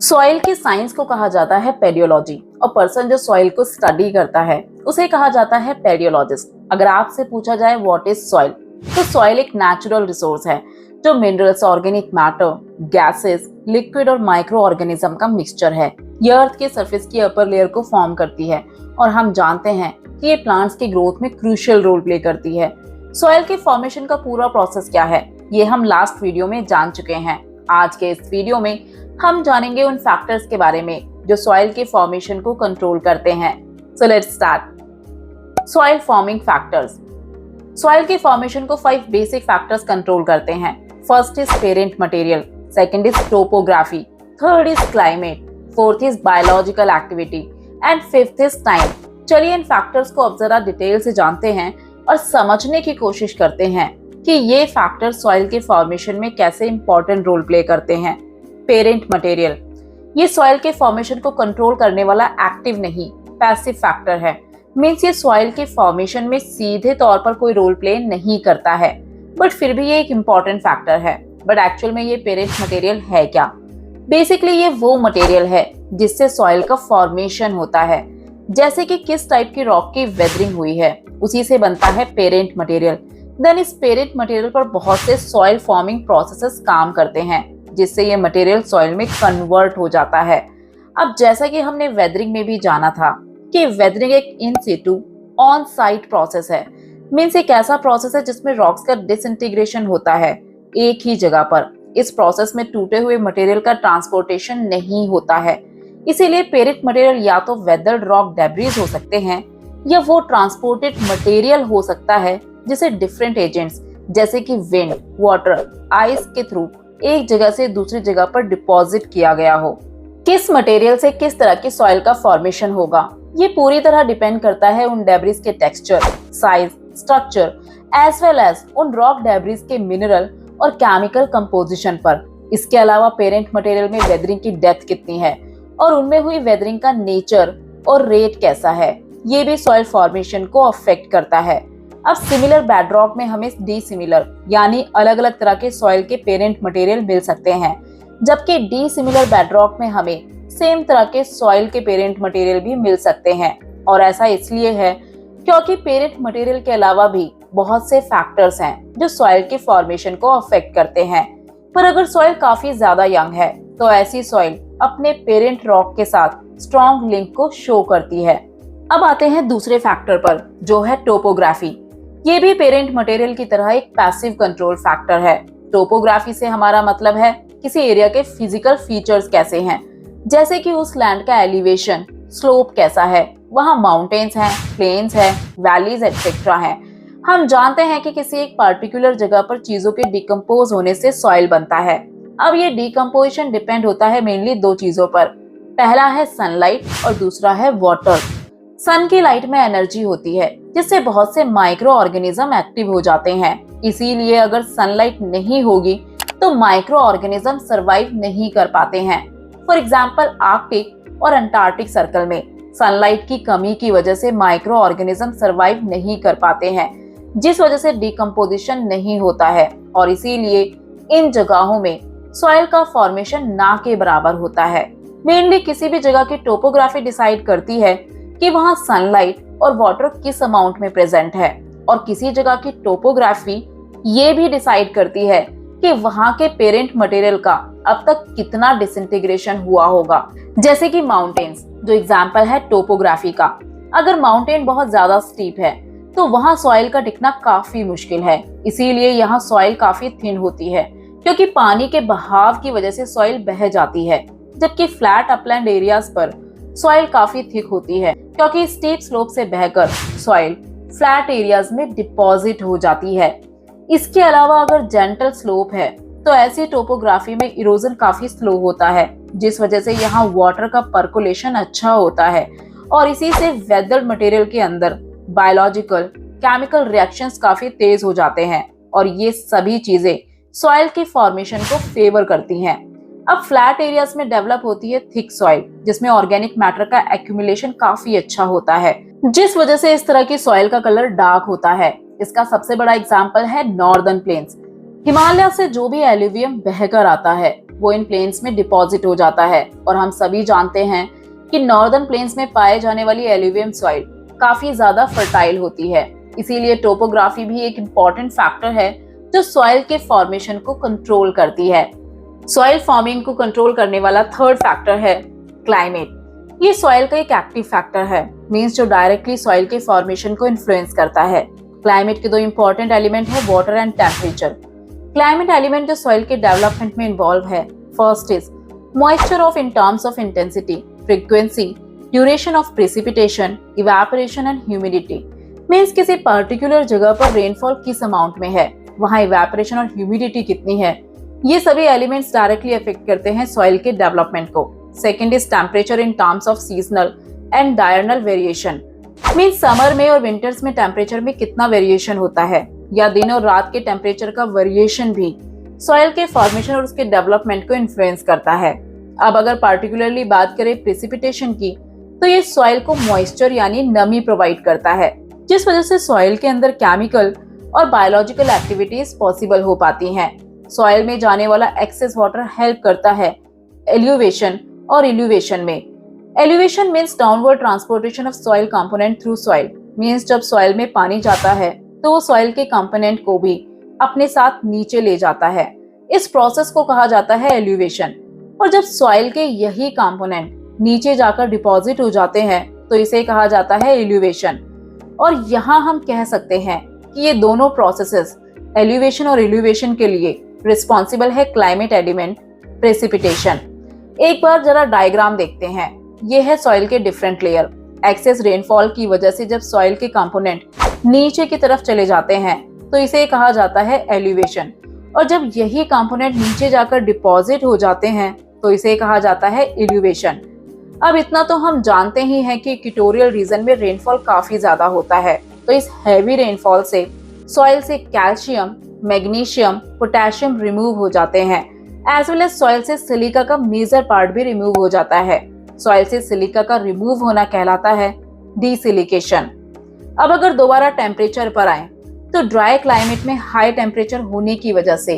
Soil की science को कहा जाता है पेडियोलॉजी और पर्सन जो सॉइल को स्टडी करता है उसे कहा जाता है पेडियोलॉजिस्ट। अगर आपसे पूछा जाए व्हाट इज सॉइल, तो सॉइल एक नेचुरल रिसोर्स है जो minerals, organic matter, gases, liquid और माइक्रो ऑर्गेनिज्म का मिक्सचर है। यह अर्थ के सरफेस की अपर लेयर को फॉर्म करती है और हम जानते हैं कि ये प्लांट्स के ग्रोथ में क्रूशियल रोल प्ले करती है। सॉइल के फॉर्मेशन का पूरा प्रोसेस क्या है, ये हम लास्ट वीडियो में जान चुके हैं। आज के इस वीडियो में हम जानेंगे उन फैक्टर्स के बारे में जो सॉइल के फॉर्मेशन को कंट्रोल करते हैं। So let's start. Soil forming factors. Soil के फॉर्मेशन को 5 बेसिक फैक्टर्स कंट्रोल करते हैं। First is parent material, second is topography, third is climate, fourth is biological activity and fifth is time. चलिए इन factors को अब जरा डिटेल से जानते हैं और समझने की कोशिश करते हैं कि ये फैक्टर सॉइल के फॉर्मेशन में कैसे इंपॉर्टेंट रोल प्ले करते हैं। पेरेंट मटेरियल, ये सॉइल के फॉर्मेशन को कंट्रोल करने वाला एक्टिव नहीं पैसिव फैक्टर है। मींस ये सॉइल के फॉर्मेशन में सीधे तौर पर कोई रोल प्ले नहीं करता है, बट फिर भी ये एक इम्पॉर्टेंट फैक्टर है। बट एक्चुअल में ये पेरेंट मटेरियल है क्या? बेसिकली ये वो मटेरियल है जिससे सॉइल का फॉर्मेशन होता है। जैसे कि किस टाइप की रॉक की वेदरिंग हुई है, उसी से बनता है पेरेंट मटेरियल। देन इस पेरेंट मटेरियल पर बहुत से सॉइल फॉर्मिंग प्रोसेसेस काम करते हैं जिससे ये मटेरियल सॉइल में कन्वर्ट हो जाता है। अब जैसा कि हमने वेदरिंग में भी जाना था कि वेदरिंग एक इन सिटू ऑन साइट प्रोसेस है। मींस एक ऐसा प्रोसेस है जिसमें रॉक्स का डिसइंटीग्रेशन होता है एक ही जगह पर। इस प्रोसेस में टूटे हुए मटेरियल का ट्रांसपोर्टेशन नहीं होता है। इसीलिए पेरेंट मटेरियल या तो वेदर्ड रॉक डेब्रिज हो सकते हैं या वो ट्रांसपोर्टेड मटेरियल हो सकता है जिसे डिफरेंट एजेंट्स जैसे कि विंड, वाटर, आइस के थ्रू एक जगह से दूसरी जगह पर डिपॉजिट किया गया हो। किस मटेरियल से किस तरह की सॉइल का फॉर्मेशन होगा, ये पूरी तरह डिपेंड करता है उन डेब्रिज के texture, size, structure as well as उन रॉक डेब्रिज के मिनरल और केमिकल कंपोजिशन पर। इसके अलावा पेरेंट मटेरियल में वेदरिंग की डेप्थ कितनी है और उनमें हुई वेदरिंग का नेचर और रेट कैसा है, ये भी सॉइल फॉर्मेशन को अफेक्ट करता है। अब सिमिलर बेडरॉक में हमें डिसिमिलर यानी अलग अलग तरह के सॉइल के पेरेंट मटेरियल मिल सकते हैं, जबकि डिसिमिलर बेडरॉक में हमें सेम तरह के सॉइल के पेरेंट मटेरियल भी मिल सकते हैं। और ऐसा इसलिए है क्योंकि पेरेंट मटेरियल के अलावा भी बहुत से फैक्टर्स हैं जो सॉइल के फॉर्मेशन को अफेक्ट करते हैं। पर अगर सॉइल काफी ज्यादा यंग है तो ऐसी सॉइल अपने पेरेंट रॉक के साथ स्ट्रॉन्ग लिंक को शो करती है। अब आते हैं दूसरे फैक्टर पर जो है टोपोग्राफी। ये भी पेरेंट मटेरियल की तरह एक पैसिव कंट्रोल फैक्टर है। टोपोग्राफी से हमारा मतलब है किसी एरिया के फिजिकल फीचर्स कैसे हैं, जैसे कि उस लैंड का एलिवेशन, स्लोप कैसा है, वहाँ माउंटेन्स हैं, प्लेन्स हैं, वैलीज एटसेट्रा हैं। हम जानते हैं कि किसी एक पार्टिकुलर जगह पर चीजों के डिकम्पोज होने से सॉइल बनता है। अब ये डिकम्पोजिशन डिपेंड होता है मेनली 2 चीजों पर। पहला है सनलाइट और दूसरा है वाटर। सन की लाइट में एनर्जी होती है जिससे बहुत से माइक्रो ऑर्गेनिज्म एक्टिव हो जाते हैं। इसीलिए अगर सनलाइट नहीं होगी तो माइक्रो ऑर्गेनिज्म सरवाइव नहीं कर पाते हैं। फॉर एग्जांपल आर्कटिक और अंटार्कटिक सर्कल में सनलाइट की कमी की वजह से माइक्रो ऑर्गेनिज्म सरवाइव नहीं कर पाते हैं, जिस वजह से डिकम्पोजिशन नहीं होता है और इसीलिए इन जगहों में सॉइल का फॉर्मेशन ना के बराबर होता है। मेनली किसी भी जगह की टोपोग्राफी डिसाइड करती है कि वहाँ सनलाइट और वाटर किस अमाउंट में प्रेजेंट है, और किसी जगह की टोपोग्राफी ये भी डिसाइड करती है कि वहाँ के पेरेंट मटेरियल का अब तक कितना डिसइंटीग्रेशन हुआ होगा। जैसे कि माउंटेन्स जो एग्जाम्पल है टोपोग्राफी का। अगर माउंटेन बहुत ज्यादा स्टीप है तो वहाँ सॉइल का टिकना काफी मुश्किल है। इसीलिए यहाँ सॉइल काफी थिन होती है क्योंकि पानी के बहाव की वजह से सॉइल बह जाती है, जबकि फ्लैट अपलैंड एरियाज पर सॉइल काफी थिक होती है क्योंकि स्टीप स्लोप से बहकर सॉइल फ्लैट एरियाज में डिपॉजिट हो जाती है। इसके अलावा अगर जेंटल स्लोप है तो ऐसी टोपोग्राफी में इरोजन काफी स्लो होता है, जिस वजह से यहाँ वाटर का पर्कुलेशन अच्छा होता है और इसी से वेदर्ड मटेरियल के अंदर बायोलॉजिकल केमिकल रिएक्शंस काफी तेज हो जाते हैं और ये सभी चीजें सॉइल के फॉर्मेशन को फेवर करती हैं। अब फ्लैट एरियाज में डेवलप होती है थिक सॉइल जिसमें ऑर्गेनिक मैटर का एक्यूमुलेशन काफी अच्छा होता है, जिस वजह से इस तरह की सॉइल का कलर डार्क होता है। इसका सबसे बड़ा एग्जाम्पल है नॉर्दर्न प्लेन्स। हिमालय से जो भी एल्यूवियम बहकर आता है वो इन प्लेन्स में डिपॉजिट हो जाता है। और हम सभी जानते हैं कि नॉर्दर्न प्लेन्स में पाए जाने वाली एल्यूवियल सॉइल काफी ज्यादा फर्टाइल होती है। इसीलिए टोपोग्राफी भी एक इम्पोर्टेंट फैक्टर है जो सॉइल के फॉर्मेशन को कंट्रोल करती है। सॉइल फॉर्मिंग को कंट्रोल करने वाला थर्ड फैक्टर है क्लाइमेट। ये सॉइल का एक एक्टिव फैक्टर है, मींस जो डायरेक्टली सॉइल के फॉर्मेशन को इन्फ्लुएंस करता है। क्लाइमेट के दो इंपॉर्टेंट एलिमेंट है water and temperature. Climate element जो सॉइल के डेवलपमेंट में इन्वॉल्व है, first is moisture of in terms of intensity, frequency, duration of precipitation, evaporation and humidity. Means किसी पर्टिकुलर जगह पर रेनफॉल किस अमाउंट में है, वहाँ इवेपोरेशन और ह्यूमिडिटी कितनी है, ये सभी एलिमेंट्स डायरेक्टली अफेक्ट करते हैं सॉइल के डेवलपमेंट को। Second is temperature in terms of seasonal and diurnal variation. Means summer में और विंटर्स में टेम्परेचर में कितना वेरिएशन होता है, या दिन और रात के टेम्परेचर का वेरिएशन भी सॉइल के फॉर्मेशन और उसके डेवलपमेंट को इन्फ्लुएंस करता है। अब अगर पार्टिकुलरली बात करें प्रेसिपिटेशन की, तो ये सॉइल को मॉइस्चर यानी नमी प्रोवाइड करता है, जिस वजह से सॉइल के अंदर केमिकल और बायोलॉजिकल एक्टिविटीज पॉसिबल हो पाती हैं। सॉइल में जाने वाला एक्सेस वाटर हेल्प करता है एल्यूवेशन और इल्यूवेशन में। Eluviation means downward transportation of soil component through soil. Means जब सॉइल में पानी जाता है तो वो सॉइल के कंपोनेंट को भी अपने साथ नीचे ले जाता है। इस प्रोसेस को कहा जाता है एल्यूवेशन। और जब सॉइल के यही कंपोनेंट नीचे जाकर डिपॉजिट हो जाते हैं तो इसे कहा जाता है इल्यूवेशन। और यहाँ हम कह सकते हैं कि ये दोनों प्रोसेसेस एल्यूवेशन और इल्यूवेशन के लिए रिस्पॉन्सिबल है क्लाइमेट एलिमेंट प्रेसिपिटेशन। एक बार जरा डायग्राम देखते हैं। ये है सॉइल के डिफरेंट लेयर। एक्सेस रेनफॉल की वजह से जब सॉइल के कंपोनेंट नीचे की तरफ चले जाते हैं तो इसे कहा जाता है एलिवेशन। और जब यही कंपोनेंट नीचे जाकर डिपॉजिट हो जाते हैं तो इसे कहा जाता है इल्यूवेशन। अब इतना तो हम जानते ही हैं कि इक्वेटोरियल रीजन में रेनफॉल काफी ज्यादा होता है, तो इस हैवी रेनफॉल से सॉइल से कैल्शियम, मैग्नीशियम, पोटेशियम रिमूव हो जाते हैं। एज वेल एज सॉइल से सिलिका का मेजर पार्ट भी रिमूव हो जाता है। सॉइल से सिलिका का रिमूव होना कहलाता है डीसिलिकेशन। अब अगर दोबारा टेम्परेचर पर आए तो ड्राई क्लाइमेट में हाई टेम्परेचर होने की वजह से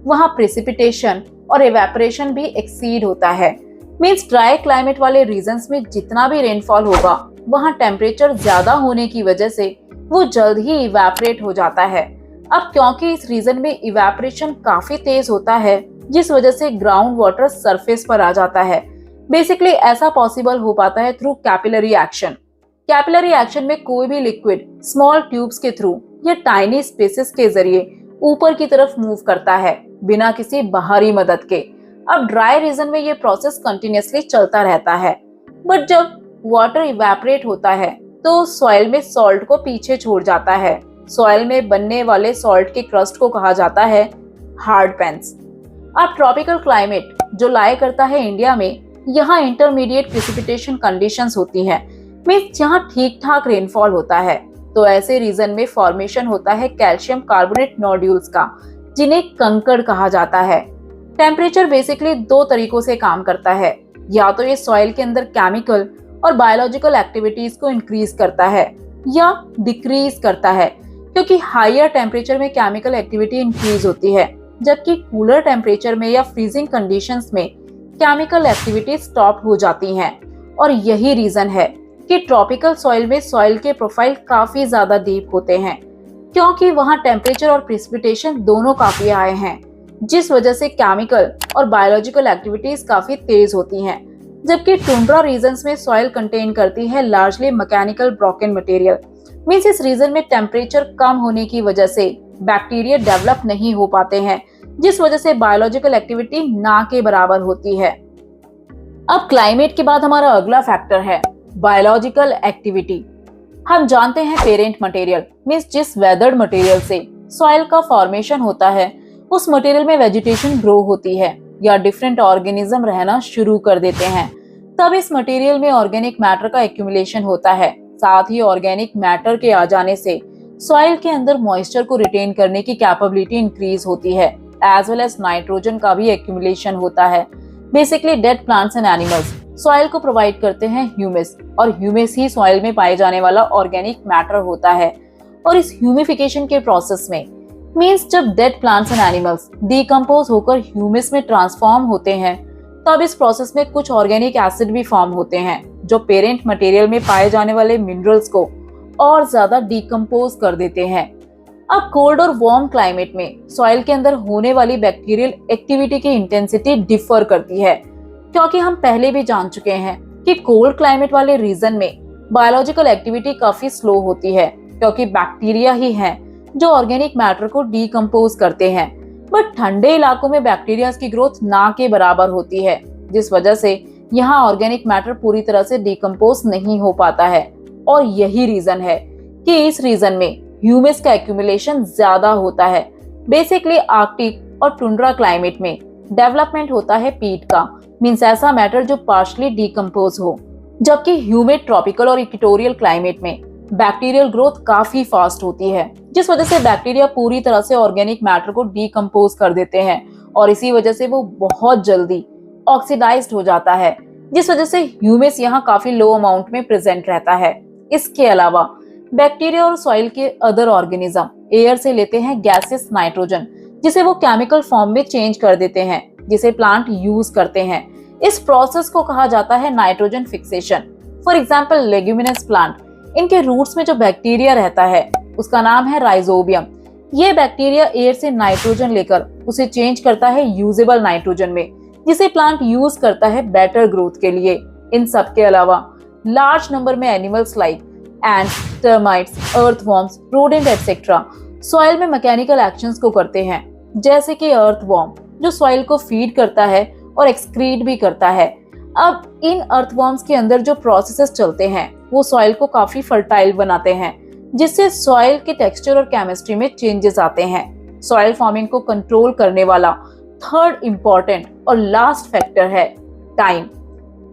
वहाँ प्रेसिपिटेशन और इवेपोरेशन भी एक्सीड होता है। मींस ड्राई क्लाइमेट वाले रीजन्स में जितना भी रेनफॉल होगा वहाँ टेम्परेचर ज्यादा होने की वजह से वो जल्द ही इवेपोरेट हो जाता है। अब क्योंकि इस रीजन में इवेपोरेशन काफी तेज होता है, जिस वजह से ग्राउंड वाटर सरफेस पर आ जाता है। बेसिकली ऐसा पॉसिबल हो पाता है through capillary action. Capillary action में कोई भी लिक्विड स्मॉल ट्यूब्स के थ्रू या टाइनी स्पेसेस के जरिए ऊपर की तरफ मूव करता है बिना किसी बाहरी मदद के। अब ड्राई रीजन में ये प्रोसेस कंटिन्यूअसली चलता रहता है, बट जब वाटर इवेपोरेट होता है तो सॉइल में सॉल्ट को पीछे छोड़ जाता है। सॉइल में बनने वाले सॉल्ट के क्रस्ट को कहा जाता है हार्ड पैन्स। अब ट्रॉपिकल क्लाइमेट जो लाए करता है इंडिया में, यहाँ इंटरमीडिएट प्रेसिपिटेशन कंडीशंस होती हैं। मींस जहाँ ठीक ठाक रेनफॉल होता है तो ऐसे रीजन में फॉर्मेशन होता है कैल्शियम कार्बोनेट नोड्यूल्स का, जिन्हें कंकड़ कहा जाता है। टेम्परेचर बेसिकली दो तरीकों से काम करता है, या तो ये सॉइल के अंदर केमिकल और बायोलॉजिकल एक्टिविटीज को इंक्रीज करता है या डिक्रीज करता है, क्योंकि हायर टेम्परेचर में केमिकल एक्टिविटी इंक्रीज होती है, जबकि कूलर टेम्परेचर में या फ्रीजिंग कंडीशंस में केमिकल एक्टिविटी स्टॉप हो जाती हैं। और यही रीजन है कि ट्रॉपिकल सॉइल में सॉइल के प्रोफाइल काफी ज्यादा डीप होते हैं, क्योंकि वहाँ टेम्परेचर और प्रेसिपिटेशन दोनों काफी हाई हैं, जिस वजह से केमिकल और बायोलॉजिकल एक्टिविटीज काफी तेज होती हैं। जबकि टुंड्रा रीजन्स में सॉइल कंटेन करती है largely mechanical broken material. Means इस रीजन में टेम्परेचर कम होने की वजह से बैक्टीरिया डेवलप नहीं हो पाते हैं, जिस वजह से बायोलॉजिकल एक्टिविटी ना के बराबर होती है। अब क्लाइमेट के बाद हमारा अगला फैक्टर है बायोलॉजिकल एक्टिविटी। हम जानते हैं पेरेंट मटेरियल मींस जिस वेदर्ड मटेरियल से सॉइल का फॉर्मेशन होता है, उस मटेरियल में वेजिटेशन ग्रो होती है या डिफरेंट ऑर्गेनिज्म रहना शुरू कर देते हैं। तब इस मटेरियल में ऑर्गेनिक मैटर का एक्यूमुलेशन होता है। साथ ही ऑर्गेनिक मैटर के आ जाने से सॉइल के अंदर मॉइस्चर को रिटेन करने की कैपेबिलिटी इंक्रीज होती है, एज वेल एज नाइट्रोजन का भी एक्यूमुलेशन होता है। Basically dead plants and animals soil को प्रोवाइड करते हैं ह्यूमस, और ह्यूमस ही सॉइल में पाए जाने वाला ऑर्गेनिक मैटर होता है। और इस ह्यूमिफिकेशन के प्रोसेस में मीन्स जब dead plants and animals decompose होकर ह्यूमस में ट्रांसफॉर्म होते हैं तब इस प्रोसेस में कुछ ऑर्गेनिक एसिड भी फॉर्म होते हैं जो पेरेंट मटेरियल में पाए जाने वाले मिनरल्स को और ज्यादा डिकम्पोज कर देते हैं। अब कोल्ड और वार्म क्लाइमेट में सॉइल के अंदर होने वाली बैक्टीरियल एक्टिविटी की इंटेंसिटी डिफर करती है, क्योंकि हम पहले भी जान चुके हैं कि कोल्ड क्लाइमेट वाले रीजन में बायोलॉजिकल एक्टिविटी काफी स्लो होती है, क्योंकि बैक्टीरिया ही हैं जो ऑर्गेनिक मैटर को डिकम्पोज करते हैं। बट ठंडे इलाकों में बैक्टीरिया की ग्रोथ ना के बराबर होती है, जिस वजह से यहाँ ऑर्गेनिक मैटर पूरी तरह से डिकम्पोज नहीं हो पाता है। और यही रीजन है कि इस रीजन में ह्यूमस का एक्यूमुलेशन ज्यादा होता है। बेसिकली आर्कटिक और टुंड्रा क्लाइमेट में डेवलपमेंट होता है पीट का, मींस ऐसा मैटर जो पार्शली डिकम्पोज हो, जबकि ह्यूमिड ट्रॉपिकल और इक्वेटोरियल क्लाइमेट में बैक्टीरियल ग्रोथ काफी फास्ट होती है, जिस वजह से बैक्टीरिया पूरी तरह से ऑर्गेनिक मैटर को डिकम्पोज कर देते हैं और इसी वजह से वो बहुत जल्दी ऑक्सीडाइज्ड हो जाता है, जिस वजह से ह्यूमस यहाँ काफी लो अमाउंट में प्रेजेंट रहता है। इसके अलावा बैक्टीरिया और सॉइल के अदर ऑर्गेनिज्म एयर से लेते हैं गैसेस नाइट्रोजन, जिसे वो केमिकल फॉर्म में चेंज कर देते हैं, जिसे प्लांट यूज करते हैं। इस प्रोसेस को कहा जाता है nitrogen fixation. For example leguminous plant, इनके रूट्स में जो बैक्टीरिया रहता है उसका नाम है राइजोबियम। ये बैक्टीरिया एयर से नाइट्रोजन लेकर उसे चेंज करता है यूजेबल नाइट्रोजन में, जिसे प्लांट यूज करता है बेटर ग्रोथ के लिए। इन सब के अलावा लार्ज नंबर में animals like ends, termites, earthworms, rodent etcetera soil में मैकेनिकल एक्शंस को करते हैं, जैसे कि अर्थवॉर्म जो सॉइल को फीड करता है और एक्सक्रीट भी करता है। अब इन अर्थवॉर्म्स के अंदर जो प्रोसेसेस चलते हैं वो सॉइल को काफी फर्टाइल बनाते हैं, जिससे सॉइल के टेक्सचर और केमिस्ट्री में चेंजेस आते हैं। सॉइल फॉर्मिंग को कंट्रोल करने वाला थर्ड इम्पोर्टेंट और लास्ट फैक्टर है टाइम।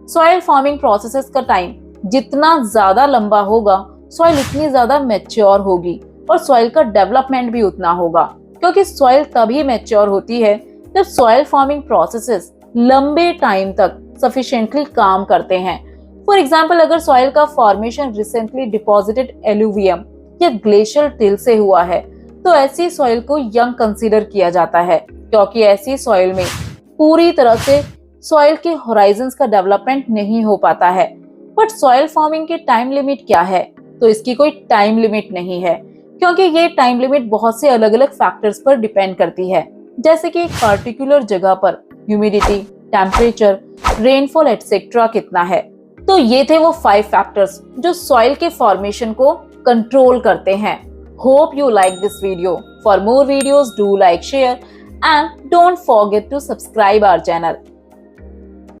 सॉइल फॉर्मिंग प्रोसेसेस का टाइम जितना ज्यादा लंबा होगा, सॉइल उतनी ज्यादा मैच्योर होगी और सॉइल का डेवलपमेंट भी उतना होगा, क्योंकि सॉइल तभी मैच्योर होती है जब सॉइल फॉर्मिंग प्रोसेसेस लंबे टाइम तक सफिशिएंटली काम करते हैं। फॉर एग्जाम्पल, अगर सॉइल का फॉर्मेशन रिसेंटली डिपॉजिटेड एलुवियम या ग्लेशियल टिल से हुआ है तो ऐसी सॉइल को यंग कंसीडर किया जाता है, क्योंकि ऐसी सॉइल में पूरी तरह से सॉइल के होराइजन्स का डेवलपमेंट नहीं हो पाता है। बट सॉइल फॉर्मिंग की टाइम लिमिट क्या है? तो इसकी कोई टाइम लिमिट नहीं है, क्योंकि ये टाइम लिमिट बहुत से अलग अलग फैक्टर्स पर डिपेंड करती है, जैसे कि एक पर्टिकुलर जगह पर ह्यूमिडिटी, टेम्परेचर, रेनफॉल एटसेट्रा कितना है। तो ये थे वो 5 फैक्टर्स जो सॉइल के फॉर्मेशन को कंट्रोल करते हैं। Hope you like this video. For more videos do like, share and don't forget to subscribe our channel.